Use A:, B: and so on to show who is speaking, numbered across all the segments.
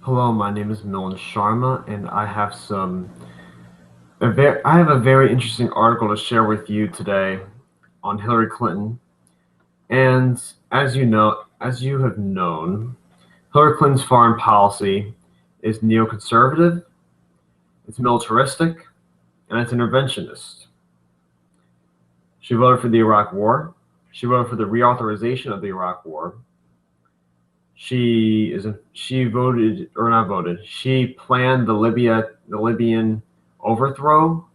A: Hello, my name is Milan Sharma, and I have a very interesting article to share with you today on Hillary Clinton. And as you have known, Hillary Clinton's foreign policy is neoconservative, it's militaristic, and it's interventionist. She voted for the Iraq War. She voted for the reauthorization of the Iraq War. She voted or not voted. She planned the Libyan overthrow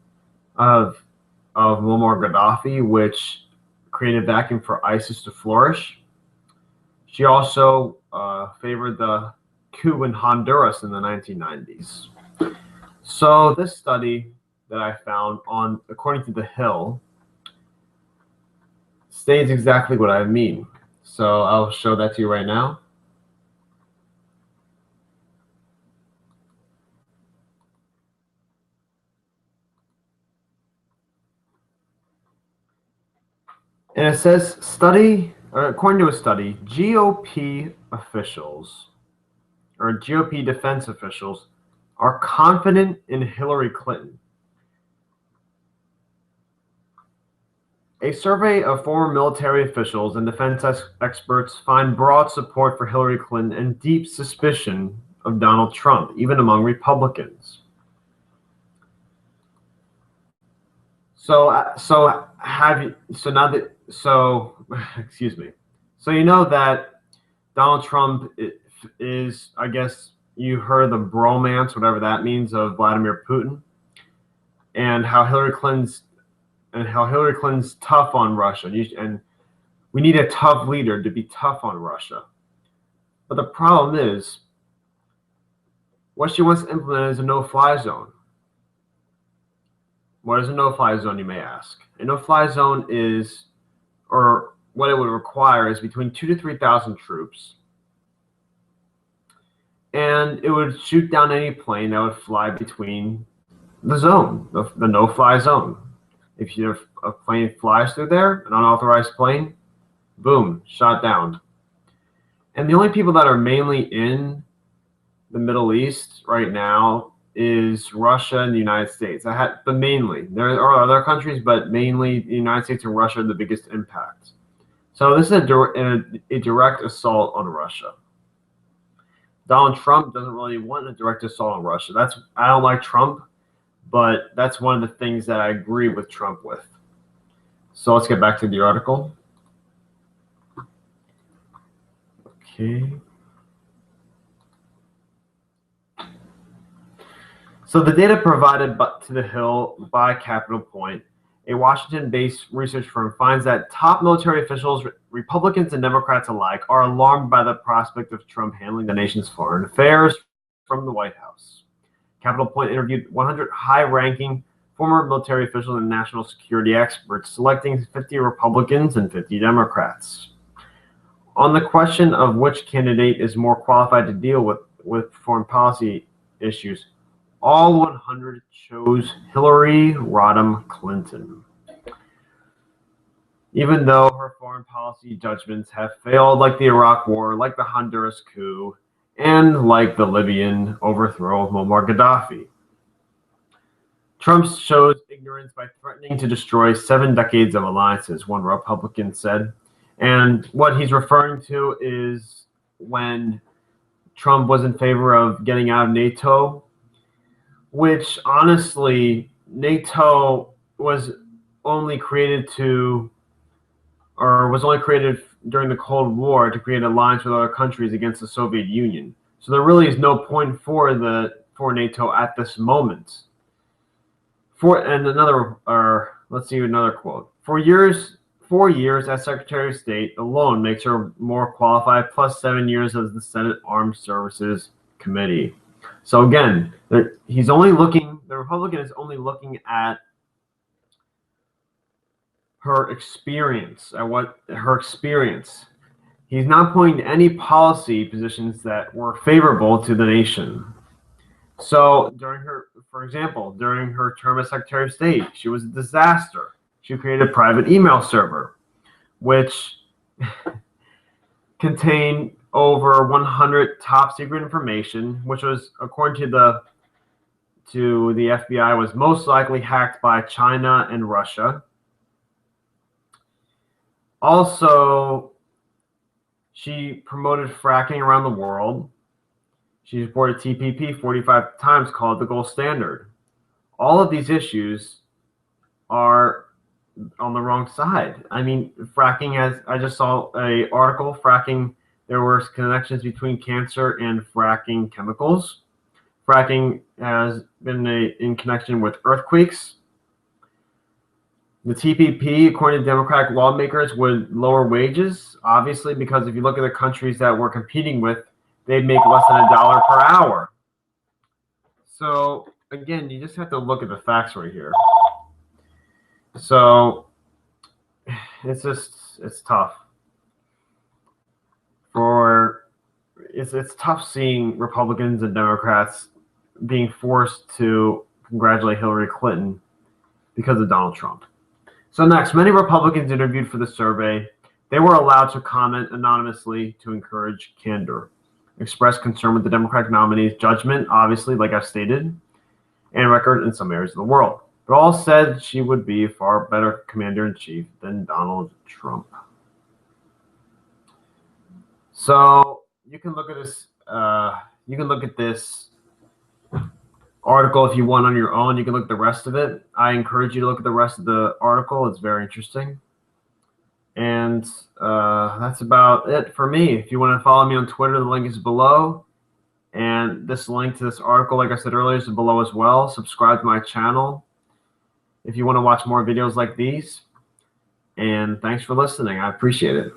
A: of Muammar Gaddafi, which created vacuum for ISIS to flourish. She also favored the coup in Honduras in the 1990s. So this study that I found according to The Hill, states exactly what I mean. So I'll show that to you right now. And it says according to a study, GOP officials or GOP defense officials are confident in Hillary Clinton. A survey of former military officials and defense experts find broad support for Hillary Clinton and deep suspicion of Donald Trump, even among Republicans. Excuse me. So you know that Donald Trump is, I guess you heard the bromance, whatever that means, of Vladimir Putin, and how Hillary Clinton's tough on Russia, and we need a tough leader to be tough on Russia. But the problem is, what she wants to implement is a no-fly zone. What is a no-fly zone, you may ask? A no-fly zone is, or what it would require is between 2,000 to 3,000 troops, and it would shoot down any plane that would fly between the zone, the no-fly zone. If a plane flies through there, an unauthorized plane, boom, shot down. And the only people that are mainly in the Middle East right now is Russia and the United States. But mainly, there are other countries, but mainly the United States and Russia are the biggest impact. So this is a direct assault on Russia. Donald Trump doesn't really want a direct assault on Russia. I don't like Trump, but that's one of the things that I agree with Trump with. So let's get back to the article. Okay. So the data provided to The Hill by Capital Point, a Washington-based research firm, finds that top military officials, Republicans and Democrats alike, are alarmed by the prospect of Trump handling the nation's foreign affairs from the White House. Capital Point interviewed 100 high-ranking former military officials and national security experts, selecting 50 Republicans and 50 Democrats. On the question of which candidate is more qualified to deal with foreign policy issues, all 100 chose Hillary Rodham Clinton. Even though her foreign policy judgments have failed, like the Iraq War, like the Honduras coup, and like the Libyan overthrow of Muammar Gaddafi. Trump shows ignorance by threatening to destroy 7 decades of alliances, one Republican said. And what he's referring to is when Trump was in favor of getting out of NATO, which honestly, NATO was only created during the Cold War to create an alliance with other countries against the Soviet Union. So there really is no point for NATO at this moment. Let's see another quote. 4 years as Secretary of State alone makes her more qualified, plus 7 years as the Senate Armed Services Committee. So again, the Republican is only looking at her experience, He's not pointing to any policy positions that were favorable to the nation. So for example, during her term as Secretary of State, she was a disaster. She created a private email server, which contained over 100 top secret information, which was, according to the FBI, was most likely hacked by China and Russia. Also, she promoted fracking around the world. She supported TPP 45 times, called the gold standard. All of these issues are on the wrong side. I mean, fracking has, I just saw an article, fracking, there were connections between cancer and fracking chemicals. Fracking has been in connection with earthquakes. The TPP, according to Democratic lawmakers, would lower wages, obviously, because if you look at the countries that we're competing with, they make less than $1 per hour. So, again, you just have to look at the facts right here. So, it's tough. It's tough seeing Republicans and Democrats being forced to congratulate Hillary Clinton because of Donald Trump. So next, many Republicans interviewed for the survey, they were allowed to comment anonymously to encourage candor, express concern with the Democratic nominee's judgment, obviously, like I've stated, and record in some areas of the world. But all said she would be a far better commander-in-chief than Donald Trump. So you can look at this. You can look at this article if you want on your own. You can look at the rest of it. I encourage you to look at the rest of the article. It's very interesting. And that's about it for me. If you want to follow me on Twitter, the link is below. And this link to this article, like I said earlier, is below as well. Subscribe to my channel if you want to watch more videos like these. And thanks for listening. I appreciate it.